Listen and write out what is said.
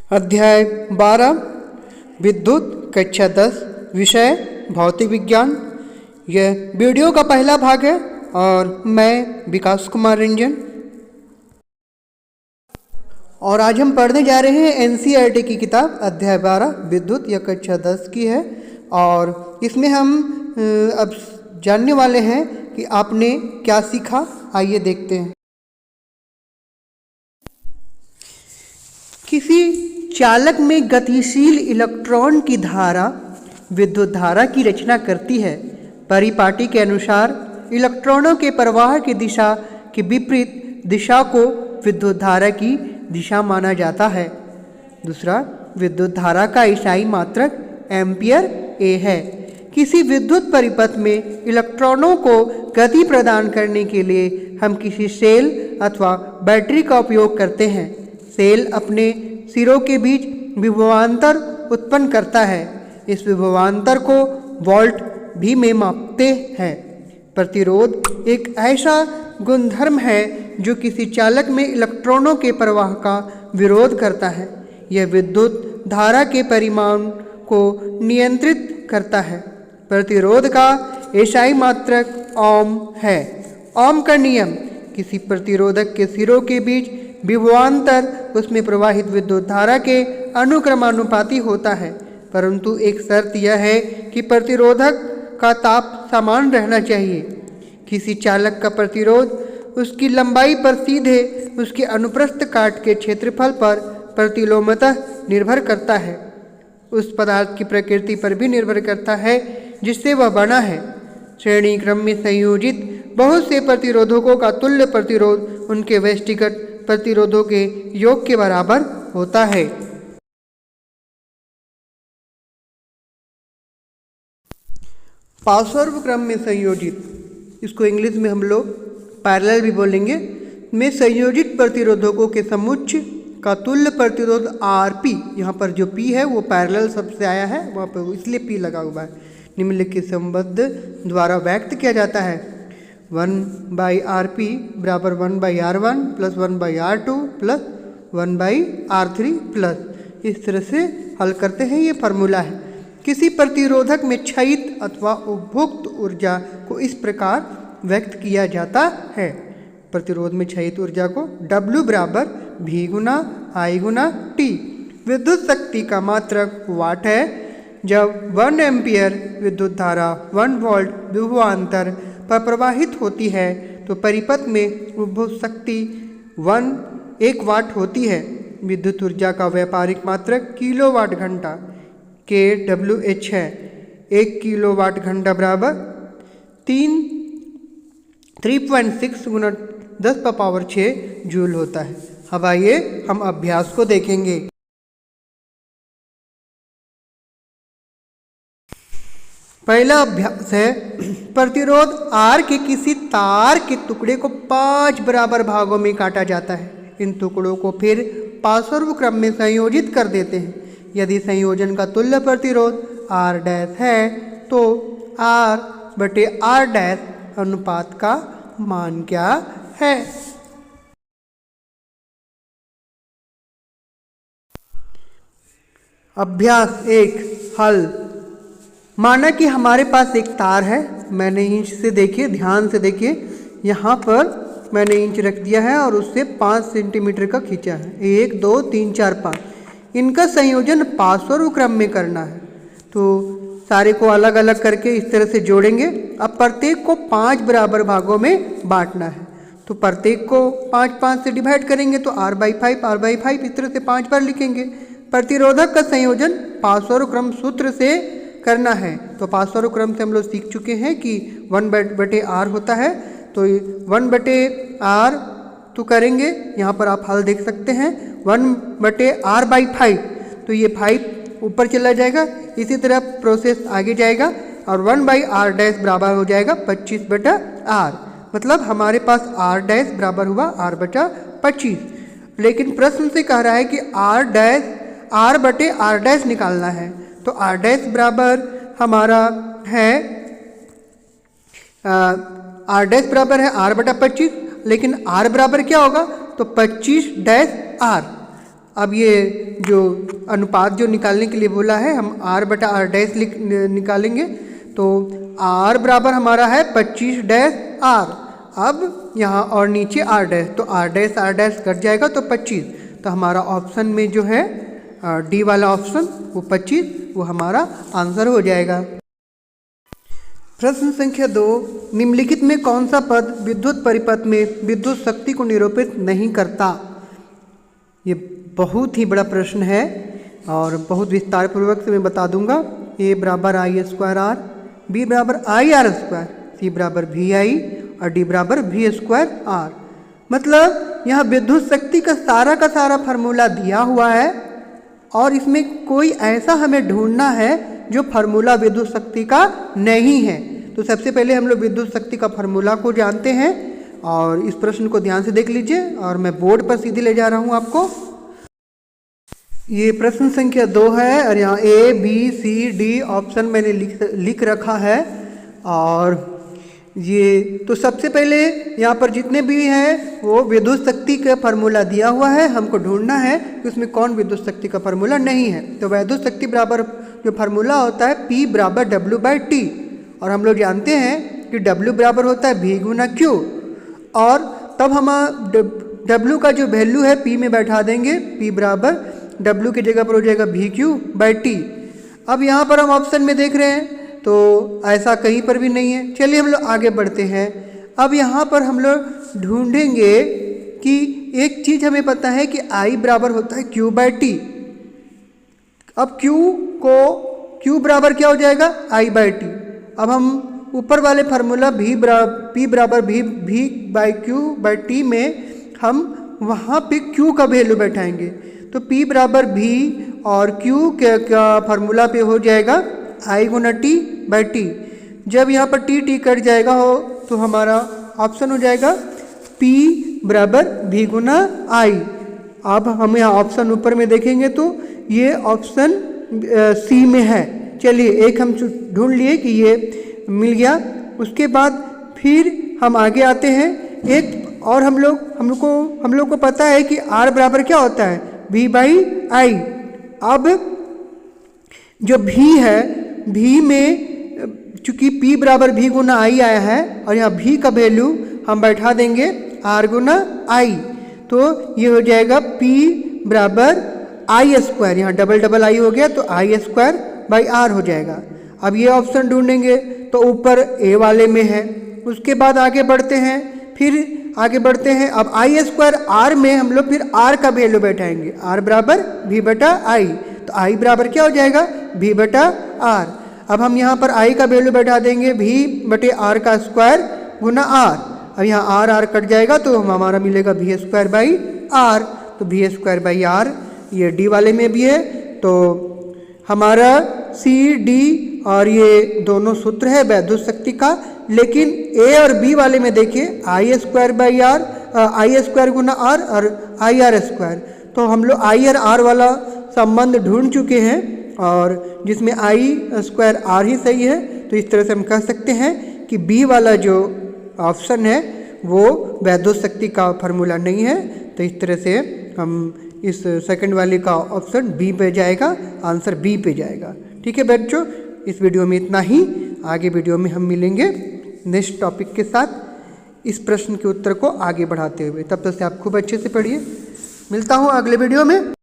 अध्याय 12 विद्युत कक्षा 10 विषय भौतिक विज्ञान। यह वीडियो का पहला भाग है और मैं विकास कुमार रंजन और आज हम पढ़ने जा रहे हैं एनसीईआरटी की किताब अध्याय 12 विद्युत या कक्षा 10 की है। और इसमें हम अब जानने वाले हैं कि आपने क्या सीखा। आइए देखते हैं। किसी चालक में गतिशील इलेक्ट्रॉन की धारा विद्युत धारा की रचना करती है। परिपाटी के अनुसार इलेक्ट्रॉनों के प्रवाह की दिशा के विपरीत दिशा को विद्युत धारा की दिशा माना जाता है। दूसरा, विद्युत धारा का ईसाई मात्रक एम्पियर ए है। किसी विद्युत परिपथ में इलेक्ट्रॉनों को गति प्रदान करने के लिए हम किसी सेल अथवा बैटरी का उपयोग करते हैं। सेल अपने सिरों के बीच विभवांतर उत्पन्न करता है। इस विभवांतर को वोल्ट भी में मापते हैं। प्रतिरोध एक ऐसा गुणधर्म है जो किसी चालक में इलेक्ट्रॉनों के प्रवाह का विरोध करता है। यह विद्युत धारा के परिमाण को नियंत्रित करता है। प्रतिरोध का ईसाई मात्रक ओम है। ओम का नियम किसी प्रतिरोधक के सिरों के बीच विभवांतर उसमें प्रवाहित विद्युत धारा के अनुक्रमानुपाती होता है, परंतु एक शर्त यह है कि प्रतिरोधक का ताप समान रहना चाहिए। किसी चालक का प्रतिरोध उसकी लंबाई पर सीधे उसके अनुप्रस्थ काट के क्षेत्रफल पर प्रतिलोमतः निर्भर करता है। उस पदार्थ की प्रकृति पर भी निर्भर करता है जिससे वह बना है। श्रेणी क्रम में संयोजित बहुत से प्रतिरोधकों का तुल्य प्रतिरोध उनके व्यष्टिगत प्रतिरोधों के योग के बराबर होता है। पार्श्व क्रम में संयोजित, इसको इंग्लिश में हम लोग पैरेलल भी बोलेंगे, में संयोजित प्रतिरोधकों के समुच्चय का तुल्य प्रतिरोध आरपी, यहाँ पर जो पी है वो पैरेलल शब्द से आया है, वहाँ पर इसलिए पी लगा हुआ है, निम्नलिखित संबंध द्वारा व्यक्त किया जाता है। 1/RP बराबर 1/R1 plus 1/R2 plus 1/R3 plus, इस तरह से हल करते हैं। ये फार्मूला है। किसी प्रतिरोधक में क्षयित अथवा उपभोक्त ऊर्जा को इस प्रकार व्यक्त किया जाता है। प्रतिरोध में क्षयित ऊर्जा को W बराबर V Guna I Guna T। विद्युत शक्ति का मात्रक वाट है। जब 1 एम्पियर विद्युत धारा 1 वोल्ट विभवांतर पर प्रवाहित होती है तो परिपथ में उपभोग शक्ति 1 वाट होती है। विद्युत ऊर्जा का व्यापारिक मात्रक किलोवाट घंटा kWh है। 1 किलोवाट घंटा बराबर 3.6 गुना 10⁻6 जूल होता है। अब आइए हम अभ्यास को देखेंगे। पहला अभ्यास है, प्रतिरोध R के किसी तार के टुकड़े को 5 बराबर भागों में काटा जाता है। इन टुकड़ों को फिर पार्श्व क्रम में संयोजित कर देते हैं। यदि संयोजन का तुल्य प्रतिरोध R डैश है तो R/R डैश अनुपात का मान क्या है? अभ्यास 1 हल। माना कि हमारे पास एक तार है। मैंने इंच से देखिए, ध्यान से देखिए, यहाँ पर मैंने इंच रख दिया है और उससे 5 सेंटीमीटर का खींचा है। 1 2 3 4 5। इनका संयोजन पार्श्व क्रम में करना है तो सारे को अलग अलग करके इस तरह से जोड़ेंगे। अब प्रत्येक को 5 बराबर भागों में बांटना है। तो प्रत्येक को 5 से डिवाइड करेंगे तो R/5 इस तरह से 5 बार लिखेंगे। प्रतिरोधक का संयोजन पार्श्व क्रम सूत्र से करना है। तो पार्श्व क्रम से हम लोग सीख चुके हैं कि 1/R होता है। तो 1/R तो करेंगे, यहाँ पर आप हल देख सकते हैं 1/R/5। तो ये 5 ऊपर चला जाएगा। इसी तरह प्रोसेस आगे जाएगा और 1/R डैश बराबर हो जाएगा 25/R। मतलब हमारे पास R डैश बराबर हुआ R/25। लेकिन प्रश्न से कह रहा है कि R/R डैश निकालना है। तो R डैश बराबर हमारा है R डैश बराबर है R/25, लेकिन R बराबर क्या होगा? तो 25 डैश R। अब ये जो अनुपात जो निकालने के लिए बोला है, हम r बटा r डैश निकालेंगे। तो r बराबर हमारा है 25 डैश r। अब यहाँ और नीचे r डैश, तो r डैश कट जाएगा तो 25। तो हमारा ऑप्शन में जो है डी वाला ऑप्शन वो 25 वो हमारा आंसर हो जाएगा। प्रश्न संख्या 2, निम्नलिखित में कौन सा पद विद्युत परिपथ में विद्युत शक्ति को निरूपित नहीं करता? ये बहुत ही बड़ा प्रश्न है और बहुत विस्तार पूर्वक से मैं बता दूंगा। ए बराबर आई स्क्वायर आर, बी बराबर आई आर स्क्वायर, सी बराबर वी आई और डी बराबर वी स्क्वायर आर। मतलब यहाँ विद्युत शक्ति का सारा फार्मूला दिया हुआ है और इसमें कोई ऐसा हमें ढूंढना है जो फार्मूला विद्युत शक्ति का नहीं है। तो सबसे पहले हम लोग विद्युत शक्ति का फार्मूला को जानते हैं और इस प्रश्न को ध्यान से देख लीजिए और मैं बोर्ड पर सीधे ले जा रहा हूँ आपको। ये प्रश्न संख्या 2 है और यहाँ A B C D option मैंने लिख रखा है। और ये तो सबसे पहले यहाँ पर जितने भी हैं वो विद्युत शक्ति का फार्मूला दिया हुआ है, हमको ढूंढना है कि उसमें कौन विद्युत शक्ति का फार्मूला नहीं है। तो विद्युत शक्ति बराबर जो फार्मूला होता है P बराबर W बाई टी, और हम लोग जानते हैं कि W बराबर होता है V गुना Q, और तब हम W का जो वैल्यू है P में बैठा देंगे, P बराबर W की जगह पर हो जाएगा VQ बाई टी। अब यहाँ पर हम ऑप्शन में देख रहे हैं तो ऐसा कहीं पर भी नहीं है। चलिए हम लोग आगे बढ़ते हैं। अब यहाँ पर हम लोग ढूंढेंगे कि एक चीज़ हमें पता है कि I बराबर होता है Q बाई टी। अब Q बराबर क्या हो जाएगा? I by T. अब हम ऊपर वाले फार्मूला P बराबर V by Q by T में हम वहाँ पे Q का वैल्यू बैठाएंगे। तो P बराबर V और Q का फार्मूला पे हो जाएगा I Guna T by T. जब यहाँ पर टी कट जाएगा हो तो हमारा ऑप्शन हो जाएगा P बराबर V गुना I। अब हम यहाँ ऑप्शन ऊपर में देखेंगे तो ये ऑप्शन सी में है। चलिए एक हम ढूंढ लिए कि ये मिल गया। उसके बाद फिर हम आगे आते हैं एक और हम लोग को पता है कि R बराबर क्या होता है? V by I. अब जो V है, V में चूंकि P बराबर V गुना I आया है और यहाँ V का वैल्यू हम बैठा देंगे R गुना I, तो ये हो जाएगा P बराबर I स्क्वायर, यहाँ डबल I हो गया तो I स्क्वायर बाई R हो जाएगा। अब ये ऑप्शन ढूंढेंगे तो ऊपर A वाले में है। उसके बाद आगे बढ़ते हैं, अब I स्क्वायर R में हम लोग फिर R का वैल्यू बैठाएंगे, R बराबर V बटा I, तो I बराबर क्या हो जाएगा? V बटा R। अब हम यहाँ पर I का वैल्यू बैठा देंगे V बटे R का स्क्वायर गुना R। अब यहाँ R कट जाएगा तो हमारा मिलेगा V स्क्वायर बाई R, तो V स्क्वायर बाई R ये D वाले में भी है। तो हमारा C D और ये दोनों सूत्र है विद्युत शक्ति का, लेकिन A और B वाले में देखिए I square by R, I square Guna R और IR स्क्वायर। तो हम लोग I और R वाला संबंध ढूंढ चुके हैं और जिसमें I स्क्वायर R ही सही है। तो इस तरह से हम कह सकते हैं कि B वाला जो ऑप्शन है वो विद्युत शक्ति का फार्मूला नहीं है। तो इस तरह से हम इस सेकंड वाले का ऑप्शन बी पे जाएगा, आंसर बी पे जाएगा। ठीक है बच्चों, इस वीडियो में इतना ही। आगे वीडियो में हम मिलेंगे नेक्स्ट टॉपिक के साथ इस प्रश्न के उत्तर को आगे बढ़ाते हुए। तब तक से आप खूब अच्छे से पढ़िए। मिलता हूँ अगले वीडियो में।